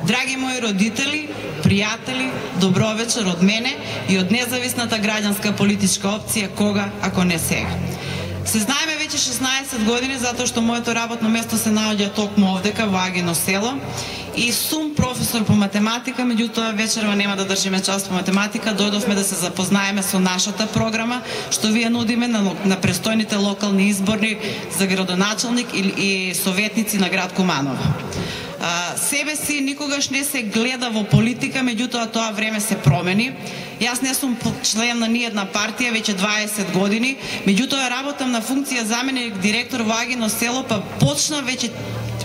Драги мои родители, пријатели, добро вечер од мене и од независната граѓанска политичка опција Кога, ако не сега. Се знаеме веќе 16 години затоа што моето работно место се наоѓа токму овдека во Агино село и сум професор по математика, меѓутоа вечерва нема да држиме час по математика, дојдовме да се запознаеме со нашата програма што вие нудиме на престојните локални избори за градоначалник и советници на град Куманово. Себе си никогаш не се гледа во политика, меѓутоа тоа време се промени. Јас не сум член на ниедна партија веќе 20 години, меѓутоа работам на функција заменик директор во Агино село, па почна веќе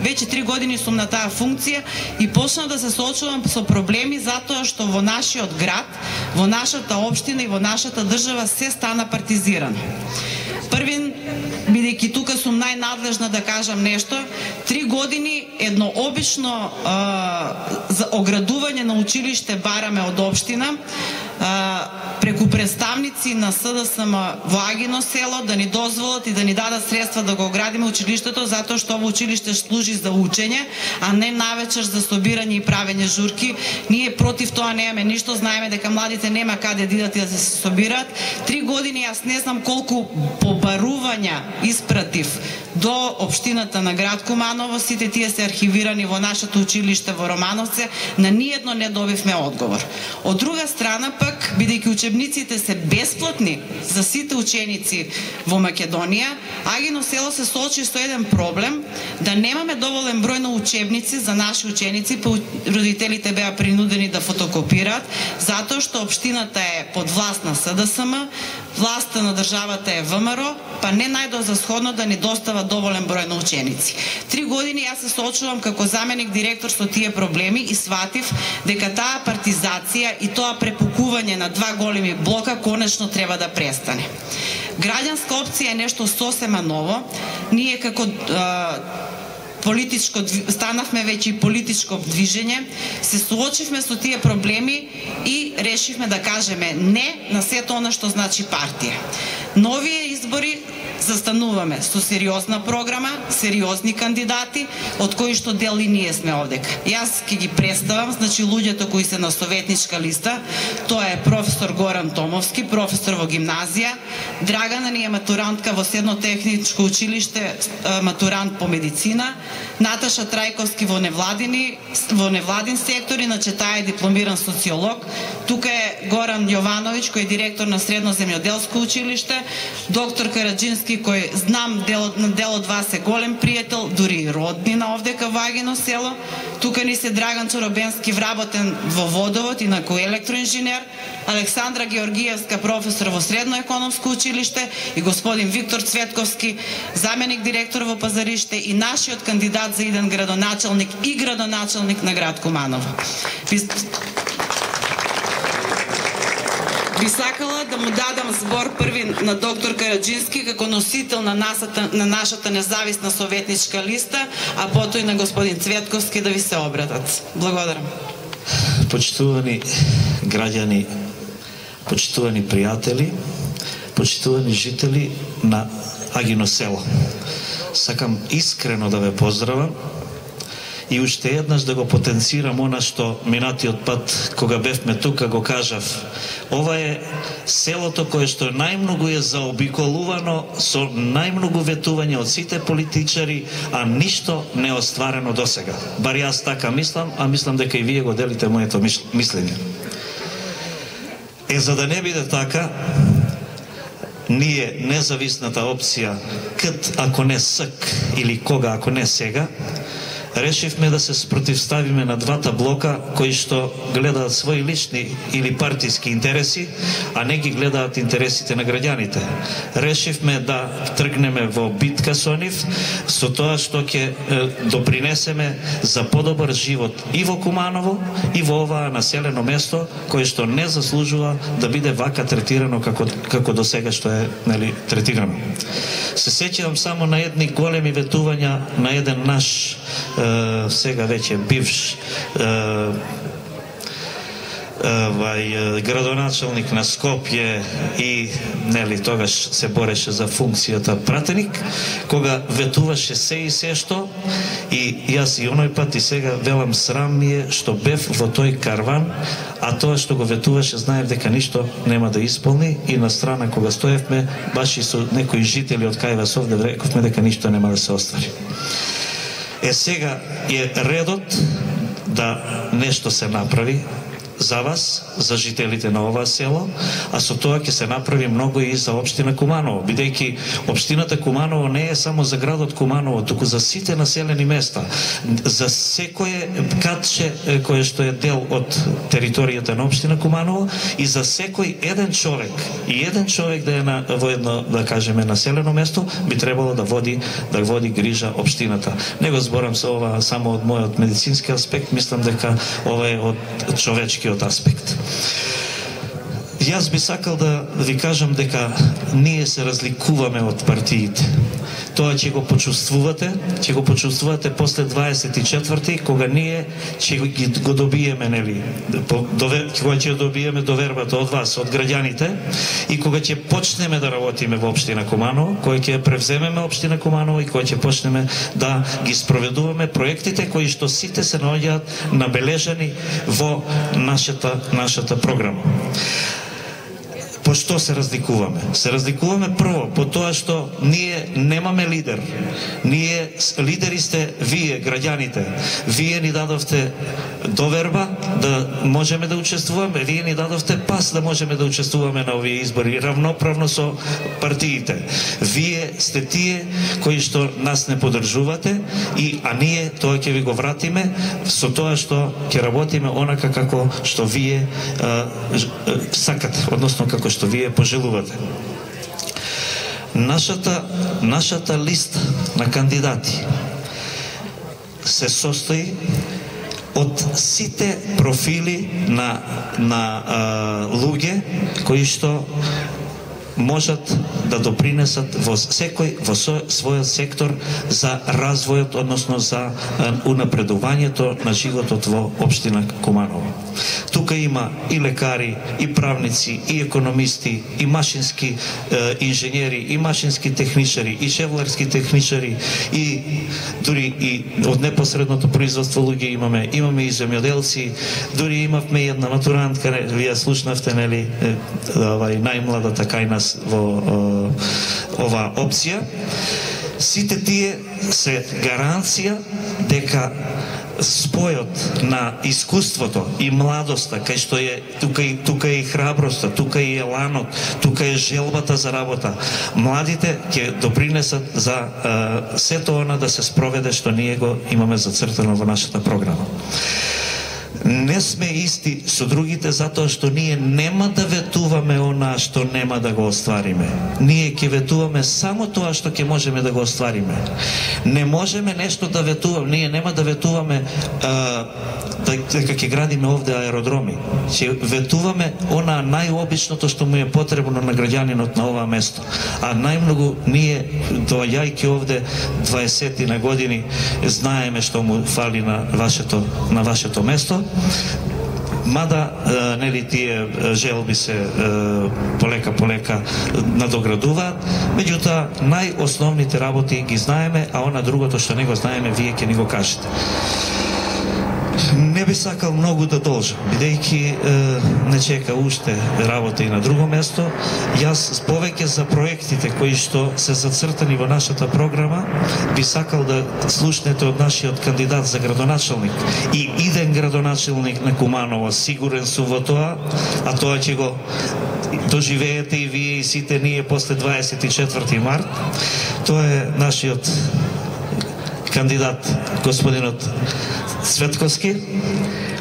3 години сум на таа функција и почна да се соочувам со проблеми затоа што во нашиот град, во нашата општина и во нашата држава се стана партизирано. Првин, бидејќи тука сум најнадлежна да кажам нешто, 3 години едно обично за оградување на училиште бараме од општина, преку представници на СДСМ во Агино село да ни дозволат и да ни дадат средства да го оградиме училиштето, затоа што ово училиште служи за учење, а не навечер за собирање и правење журки. Ние против тоа немаме ништо, знаеме дека младите нема каде да идат и да се собираат. 3 години јас не знам колку побарувања испратив до општината на град Куманово, сите тие се архивирани во нашето училиште во Романовце, на ниедно не добивме одговор. Од друга страна пак, бидејќи учебниците се бесплатни за сите ученици во Македонија, Агино село се соочи со еден проблем, да немаме доволен број на учебници за наши ученици, па родителите беа принудени да фотокопираат, затоа што општината е под власт на СДСМ, власта на државата е ВМРО, па не најдоа за сходно да ни достава доволен број на ученици. 3 години јас се соочувам како заменик директор со тие проблеми и сватив дека таа партизација и тоа препукување на 2 големи блока конечно треба да престане. Граѓанска опција е нешто сосема ново. Ние како станавме веќе и политичко движење, се соочивме со тие проблеми и решивме да кажеме не на сето она што значи партија. Новие избори застануваме со сериозна програма, сериозни кандидати, од кои што дел и ние сме овдека. Јас ќе ги представам, значи луѓето кои се на советничка листа, тоа е професор Горан Томовски, професор во гимназија, Драгана ни е матурантка во Седно техничко училиште, матурант по медицина, Наташа Трајковски во невладин сектор, иначе таа е дипломиран социолог, тука е Горан Јовановиќ кој е директор на Средно земјоделско училиште, доктор Караджински кој знам дел од вас е голем пријател, дури и роднина овдека во Агино село. Тука ни се Драган Чоробенски, вработен во водовод, инаку електроинженер, Александра Георгиевска, професор во Средно економско училиште и господин Виктор Цветковски, заменик директор во Пазариште и нашиот кандидат за иден градоначалник и градоначалник на град Куманово. Би сакала да му дадам збор први на доктор Караджински како носител на нашата независна советничка листа, а потоа и на господин Цветковски да ви се обратат. Благодарам. Почитувани граѓани, почитувани пријатели, почитувани жители на Агино село. Сакам искрено да ве поздравам и уште еднаш да го потенцирам она што минатиот пат кога бевме тука го кажав. Ова е селото кое што најмногу е заобиколувано со најмногу ветување од сите политичари, а ништо не е остварено досега. Бар јас така мислам, а мислам дека и вие го делите моето мислење. За да не биде така, ние независната опција КТ ако не СК или Кога ако не сега, решивме да се спротивставиме на двата блока кои што гледаат своји лични или партиски интереси, а не ги гледаат интересите на граѓаните. Решивме да тргнеме во битка со нив, со тоа што ќе допринесеме за подобар живот и во Куманово, и во оваа населено место кое што не заслужува да биде вака третирано како до сега што е третирано. Се сеќавам само на едни големи ветувања на еден наш сега веќе бивш градоначалник на Скопје и нели тогаш се бореше за функцијата пратеник, кога ветуваше се и се што, и јас и оној пат и сега велам срам ми е што бев во тој карван, а тоа што го ветуваше знаев дека ништо нема да исполни, и на страна кога стоевме баш и со некои жители од кај вас овде рековме дека ништо нема да се оствари. Сега е редот да нешто се направи за вас, за жителите на ова село, а со тоа ќе се направи многу и за општина Куманово, бидејќи општината Куманово не е само за градот Куманово, туку за сите населени места, за секое катче кое што е дел од територијата на општина Куманово, и за секој еден човек, и еден човек да е во едно, да кажеме, населено место, би требало да води грижа општината. Не го зборам со ова само од мојот медицински аспект, мислам дека ова е од човечки аспект. Јас би сакал да ви кажам дека ние се разликуваме од партиите. Тоа ќе го почувствувате после 24-ти, кога ние ќе го добиеме, нели, кога ќе добиеме довербата од вас, од граѓаните, и кога ќе почнеме да работиме во општина Куманово, кога ќе превземеме општина Куманово и кога ќе почнеме да ги спроведуваме проектите кои што сите се наоѓаат набележани во нашата програма. По што се разликуваме? Се разликуваме прво по тоа што ние немаме лидер. Лидери сте вие, граѓаните. Вие ни дадовте доверба да можеме да учествуваме, вие ни дадовте пас да можеме да учествуваме на овие избори, равноправно со партиите. Вие сте тие кои што нас не поддржувате, а ние тоа ќе ви го вратиме со тоа што ќе работиме онака како што вие сакате, односно како што вие пожелувате. Нашата листа на кандидати се состои од сите профили на луѓе кои што можат да допринесат во својот сектор за развојот, односно за унапредувањето на животот во општина Куманово. Тука има и лекари, и правници, и економисти, и машински инженери, и машински техничари, и шевларски техничари, и дури и од непосредното производство луѓе имаме и земјоделци, дури имавме една матурантка, вие слушнавте, нели, најмладата кај нас во ова опција. Сите тие се гаранција дека спојот на искуството и младоста, кај што е тука е и храброста, тука е и еланот, тука е желбата за работа. Младите ќе допринесат за сето она да се спроведе што ние го имаме зацртано во нашата програма. Не сме исти со другите затоа што ние нема да ветуваме она што нема да го оствариме. Ние ќе ветуваме само тоа што ќе можеме да го оствариме. Не можеме нешто да ветуваме, ние нема да ветуваме дека ќе градиме овде аеродроми. Ќе ветуваме она најобичното што му е потребно на граѓанинот на ова место. А најмногу ние, доаѓајќи овде 20 на години, знаеме што му фали на вашето место. Мада нели тие желби се полека надоградуваат, меѓутоа најосновните работи ги знаеме, а она другото што не го знаеме, вие ќе ни го кажете. Не би сакал многу да должам, бидејќи не чека уште работа и на друго место. Јас повеќе за проектите кои што се зацртани во нашата програма би сакал да слушнете од нашиот кандидат за градоначалник и иден градоначалник на Куманово. Сигурен сум во тоа, а тоа ќе го доживеете и вие и сите ние после 24 март. Тоа е нашиот кандидат, господинот Цветковски,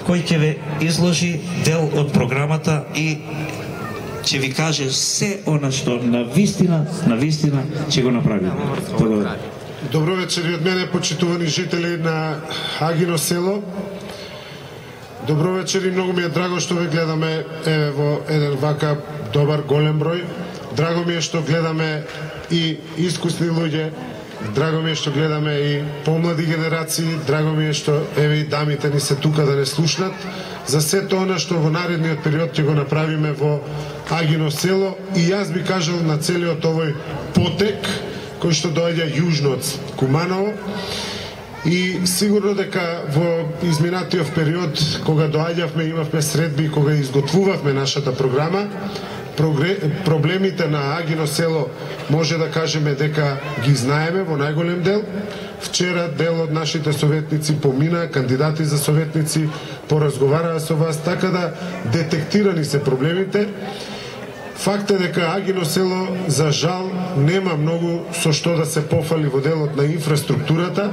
кој ќе ве изложи дел од програмата и ќе ви каже се она што на вистина ќе го направи. Благодарам. Добро вечер и од мене, почитувани жители на Агино село. Добро вечер и многу ми е драго што ве гледаме во еден вака добар голем број. Драго ми е што гледаме и искусни луѓе Драго ми е што гледаме и помлади генерации, драго ми е што еве и дамите ни се тука да не слушнат за сето она што во наредниот период ќе го направиме во Агино село, и јас би кажал на целиот овој потек кој што доаѓа јужно од Куманово. И сигурно дека во изминатиот период, кога доаѓавме, имавме средби, кога изготвувавме нашата програма, проблемите на Агино село може да кажеме дека ги знаеме во најголем дел. Вчера дел од нашите советници помина, кандидати за советници поразговараа со вас, така да детектирани се проблемите. Факт е дека Агино село, за жал, нема многу со што да се пофали во делот на инфраструктурата.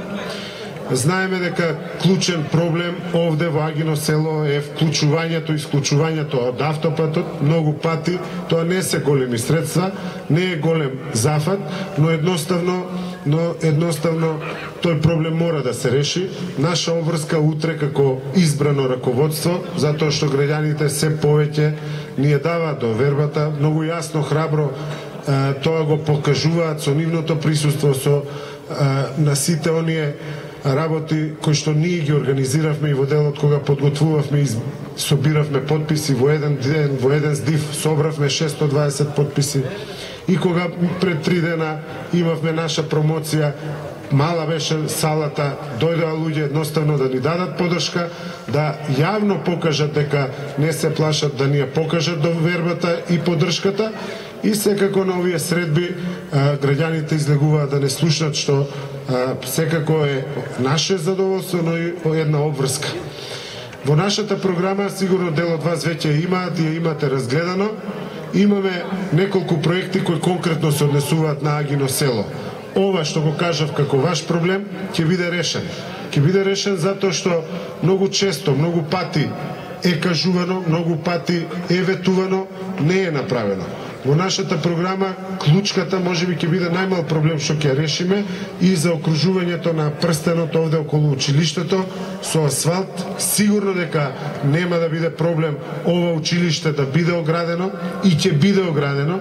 Знаеме дека клучен проблем овде во Агино село е вклучувањето и исклучувањето од автопатот. Многу пати тоа не се големи средства, не е голем зафат, но едноставно тој проблем мора да се реши. Наша обврска утре како избрано раководство, затоа што граѓаните се повеќе ни ја даваат довербата, многу јасно, храбро тоа го покажуваат со нивното присуство, со на сите оние работи кои што ние ги организиравме и во делот кога подготвувавме и собиравме подписи во еден ден, во еден здив собравме 620 подписи, и кога пред 3 дена имавме наша промоција, мала беше салата, дојдоа луѓе едноставно да ни дадат поддршка, да јавно покажат дека не се плашат, да ни ја покажат довербата и поддршката. И секако на овие средби граѓаните излегуваат да не слушнат, што секако е наше задоволство, но и една обврска. Во нашата програма, сигурно дел од вас веќе имаат и ја имате разгледано, имаме неколку проекти кои конкретно се однесуваат на Агино село. Ова што го кажав како ваш проблем ќе биде решен. Ќе биде решен затоа што многу често, многу пати е кажувано, многу пати е ветувано, не е направено. Во нашата програма клучката можеби ќе биде најмал проблем што ќе решиме, и за окружувањето на прстенот овде околу училиштето со асфалт. Сигурно дека нема да биде проблем ова училиште да биде оградено, и ќе биде оградено,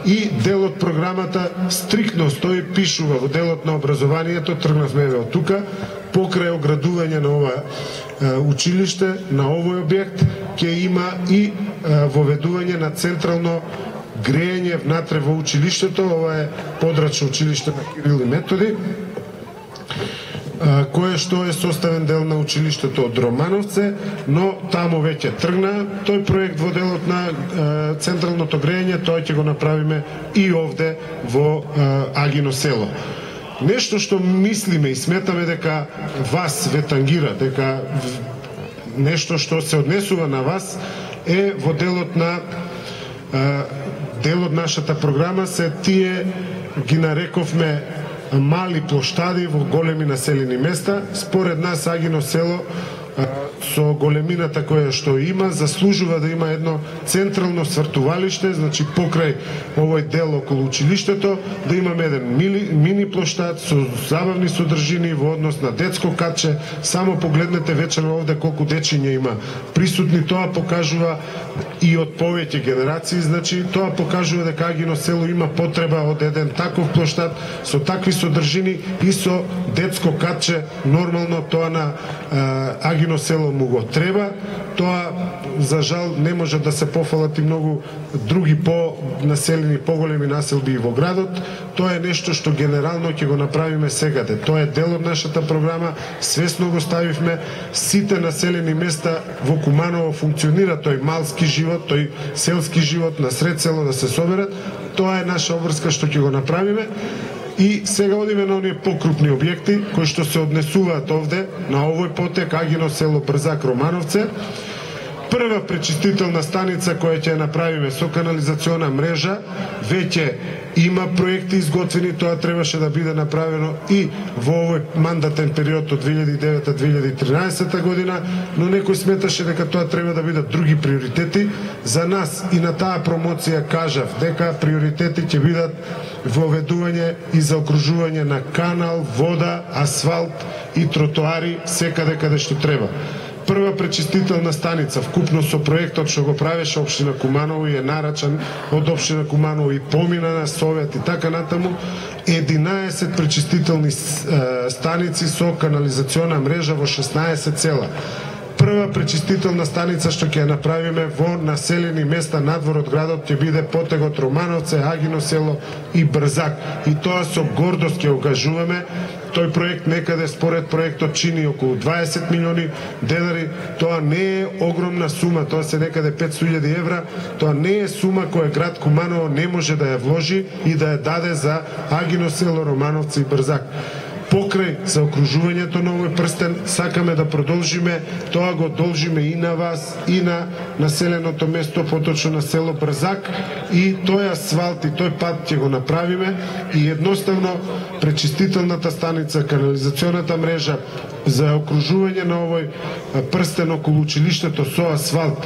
и дел од програмата стриктно стои, пишува во делот на образованието, тргнавме од тука, покрај оградување на ова училиште, на овој објект, ќе има и воведување на централно грејење внатре во училиштето. Ова е подрачно училиште на Кирил и Методи, кое што е составен дел на училиштето од Романовце, но таму веќе тргна тој проект во делот на централното грејење. Тоа ќе го направиме и овде во Агино село. Нешто што мислиме и сметаме дека вас ве тангира, дека нешто што се однесува на вас, е во делот на дел од нашата програма се тие, ги нарековме, мали плоштади во големи населени места. Според нас Агино село со големината која што има, заслужува да има едно централно свртувалиште, значи покрај овој дел околу училиштето, да имаме еден мини плоштад со забавни содржини во однос на детско катче. Само погледнете вечерва овде колку дечиња има присутни, тоа покажува и од повеќе генерации, значи тоа покажува дека Агино село има потреба од еден таков плоштад со такви содржини и со детско катче. Нормално тоа на Агино село му го треба. Тоа, за жал, не може да се пофалат и многу други по-населени, поголеми населби во градот. Тоа е нешто што генерално ќе го направиме сегаде. Тоа е дел од нашата програма, свесно го ставивме. Сите населени места во Куманово функционира тој малски живот, тој селски живот на сред село да се соберат. Тоа е наша обврска што ќе го направиме. И сега одиме на оние покрупни објекти кои што се однесуваат овде на овој потек Агино село Брзак Романовце. Прва пречистителна станица која ќе направиме со канализациона мрежа, веќе има проекти изготвени, тоа требаше да биде направено и во овој мандатен период од 2009-2013 година, но некој сметаше дека тоа треба да бидат други приоритети. За нас и на таа промоција кажав дека приоритети ќе бидат воведување и заокружување на канал, вода, асфалт и тротоари секаде каде што треба. прва пречистителна станица вкупно со проектот што го правеше општина Куманово и е нарачан од општина Куманово и помина на Совет и така натаму, 11 пречистителни станици со канализациона мрежа во 16 села. Прва пречистителна станица што ќе ја направиме во населени места надвор од градот ќе биде Потегот, Романовце, Агино село и Брзак. И тоа со гордост ќе окажуваме. Тој проект некаде според проектот чини околу 20 милиони денари. Тоа не е огромна сума, тоа се некаде 500.000 евра. Тоа не е сума која град Куманово не може да ја вложи и да ја даде за Агино село, Романовци и Брзак. Покрај заокружувањето на овој прстен, сакаме да продолжиме, тоа го должиме и на вас, и на населеното место, поточно на село Брзак, и тој асфалт и тој пат ќе го направиме и едноставно пречистителната станица, канализационата мрежа, заокружување на овој прстен околу училиштето со асфалт,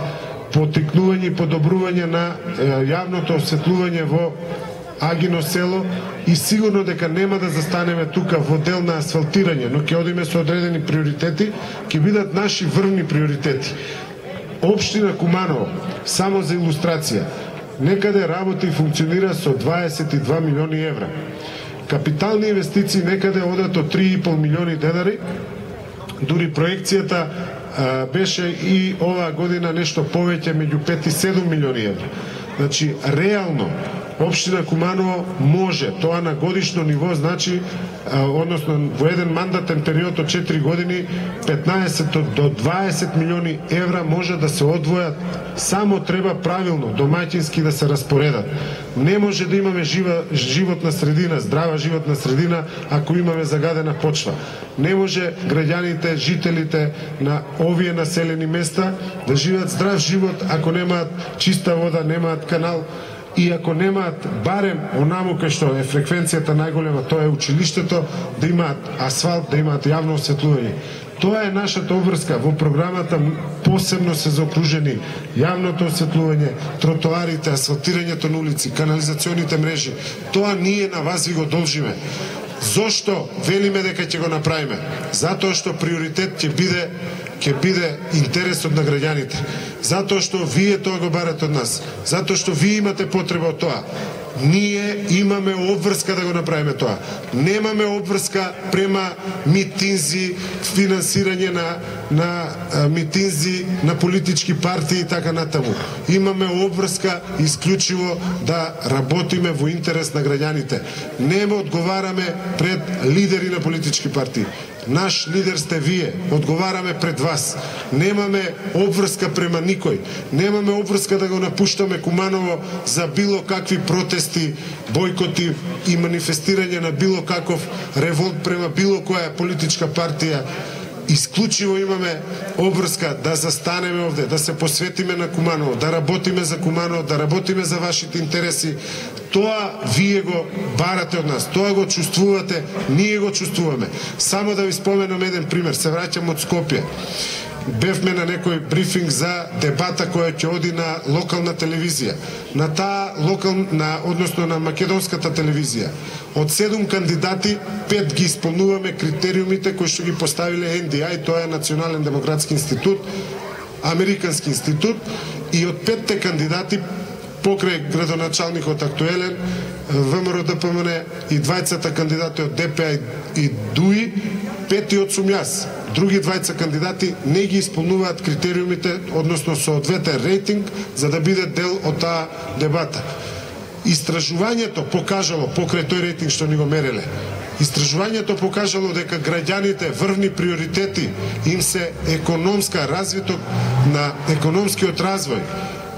потикнување и подобрување на јавното осветлување во Агино село и сигурно дека нема да застанеме тука во дел на асфалтирање, но ќе одиме со одредени приоритети, ќе бидат наши врвни приоритети. Општина Куманово, само за илустрација, некаде работи и функционира со 22 милиони евра. Капитални инвестиции некаде одат од 3,5 милиони денари, дури проекцијата беше и оваа година нешто повеќе, меѓу 5 и 7 милиони евра. Значи, реално, општина Куманово може, тоа на годишно ниво значи, односно во еден мандатен период од 4 години, 15 до 20 милиони евра може да се одвојат, само треба правилно, домаќински да се распоредат. Не може да имаме животна средина, здрава животна средина, ако имаме загадена почва. Не може граѓаните, жителите на овие населени места да живеат здрав живот, ако немаат чиста вода, немаат канал, и ако немаат барем онаму кај што е фреквенцијата најголема, тоа е училиштето, да имаат асфалт, да имаат јавно осветлување. Тоа е нашата обврска. Во програмата посебно се заокружени јавното осветлување, тротоарите, асфалтирањето на улици, канализационите мрежи. Тоа ние на вас ви го должиме. Зошто велиме дека ќе го направиме? Затоа што приоритет ќе биде интересот на граѓаните. Затоа што вие тоа го барате од нас. Затоа што вие имате потреба од тоа. Ние имаме обврска да го направиме тоа. Немаме обврска према митинзи, финансирање на митинзи, на политички партии и така натаму. Имаме обврска исклучиво да работиме во интерес на граѓаните. Не одговараме пред лидери на политички партии. Наш лидер сте вие, одговараме пред вас. Немаме обврска према никој. Немаме обврска да го напуштаме Куманово за било какви протести, бойкоти и манифестирање на било каков револт према било која политичка партија. Исклучиво имаме обврска да застанеме овде, да се посветиме на Куманово, да работиме за Куманово, да работиме за вашите интереси. Тоа вие го барате од нас, тоа го чувствувате, ние го чувствуваме. Само да ви споменам еден пример, се враќам од Скопје. Бевме на некој брифинг за дебата која ќе оди на локална телевизија. На таа односно на македонската телевизија. Од 7 кандидати, 5 ги исполнуваме критериумите кои што ги поставиле NDI, тоа е Национален демократски институт, Американски институт, и од 5 кандидати покрај градоначалникот актуелен, ВМРО ДПМН и двајцата кандидати од ДПА и ДУИ, 5-тиот сум јас. Други двајца кандидати не ги исполнуваат критериумите, односно соодветен рейтинг, за да биде дел од таа дебата. Истражувањето покажало, покрај тој рейтинг што ни го мереле, истражувањето покажало дека граѓаните врвни приоритети им се економска развиток на економскиот развој.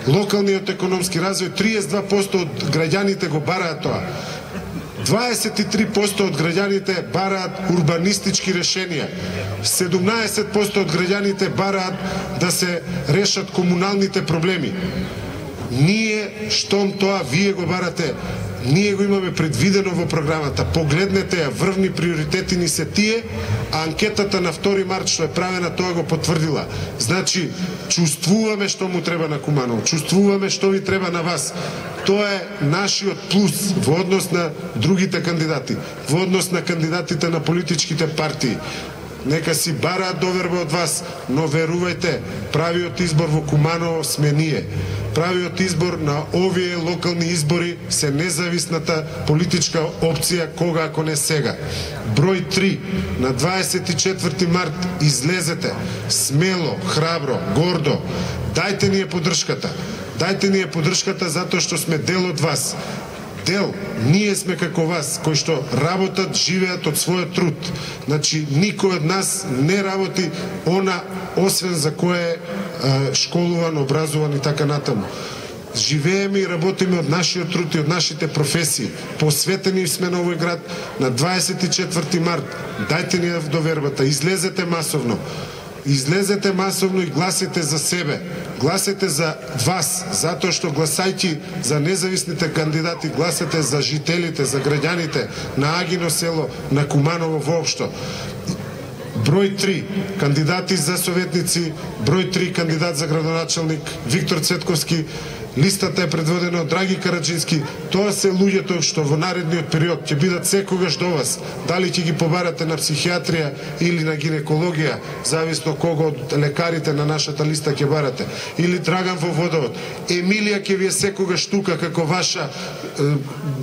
Локалниот економски развој, 32% од граѓаните го бараат тоа. 23% од граѓаните бараат урбанистички решенија. 17% од граѓаните бараат да се решат комуналните проблеми. Ние, штом тоа вие го барате, ние го имаме предвидено во програмата. Погледнете ја, врвни приоритети ни се тие, а анкетата на 2 март што е правена, тоа го потврдила. Значи, чувствуваме што му треба на Куманово, чувствуваме што ви треба на вас. Тоа е нашиот плюс во однос на другите кандидати, во однос на кандидатите на политичките партии. нека си бараат доверба од вас, но верувајте, правиот избор во Куманово сме ние. Правиот избор на овие локални избори се независната политичка опција, кога ако не сега. Број 3, на 24 март излезете, смело, храбро, гордо, дајте ни ја поддршката. Дајте ни ја поддршката затоа што сме дел од вас. Дел, ние сме како вас, кои што работат, живеат од својот труд. Значи, никој од нас не работи она, освен за кое е школуван, образован и така натаму. Живееме и работиме од нашиот труд и од нашите професии. Посветени сме на овој град на 24 март. Дајте ни ја довербата, излезете масовно. Излезете масовно и гласете за себе. Гласете за вас, затоа што гласајќи за независните кандидати, гласете за жителите, за граѓаните на Агино село, на Куманово воопшто. Број 3 кандидати за советници, број 3 кандидат за градоначалник Виктор Цветковски. Листата е предводена од Драги Караджински. Тоа се луѓето што во наредниот период ќе бидат секогаш до вас. Дали ќе ги побарате на психијатрија или на гинекологија, зависно кого од лекарите на нашата листа ќе барате. Или Драган во Водовод. Емилија ќе ви е секогаш тука како ваша,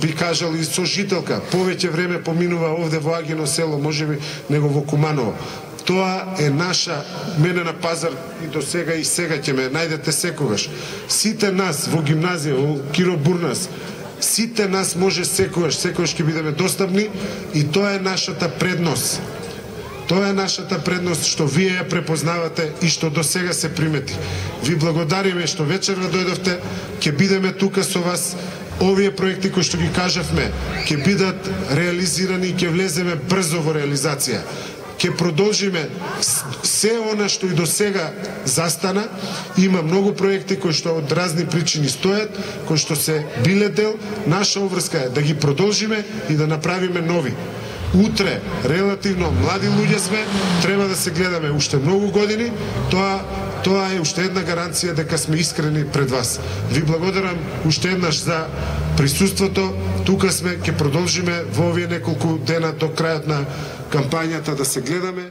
би кажал, и сожителка. Повеќе време поминува овде во Агино село, можеби него во Куманово. Тоа е наша, мене на пазар и до сега и сега ќе ме најдете секогаш. Сите нас во гимназија, во Киро Бурнас, сите нас може секогаш ќе бидеме достапни и тоа е нашата предност. Тоа е нашата предност што вие ја препознавате и што до сега се примети. Ви благодариме што вечерва дојдовте, ќе бидеме тука со вас. Овие проекти кои што ги кажавме ќе бидат реализирани и ќе влеземе брзо во реализација. Ќе продолжиме се она што и до сега застана. Има многу проекти кои што од разни причини стојат, кои што се биле дел. Наша обврска е да ги продолжиме и да направиме нови. Утре, релативно млади луѓе сме, треба да се гледаме уште многу години. Тоа е уште една гаранција дека сме искрени пред вас. Ви благодарам уште еднаш за присуството. Тука сме, ќе продолжиме во овие неколку дена до крајот на кампањата да се гледаме.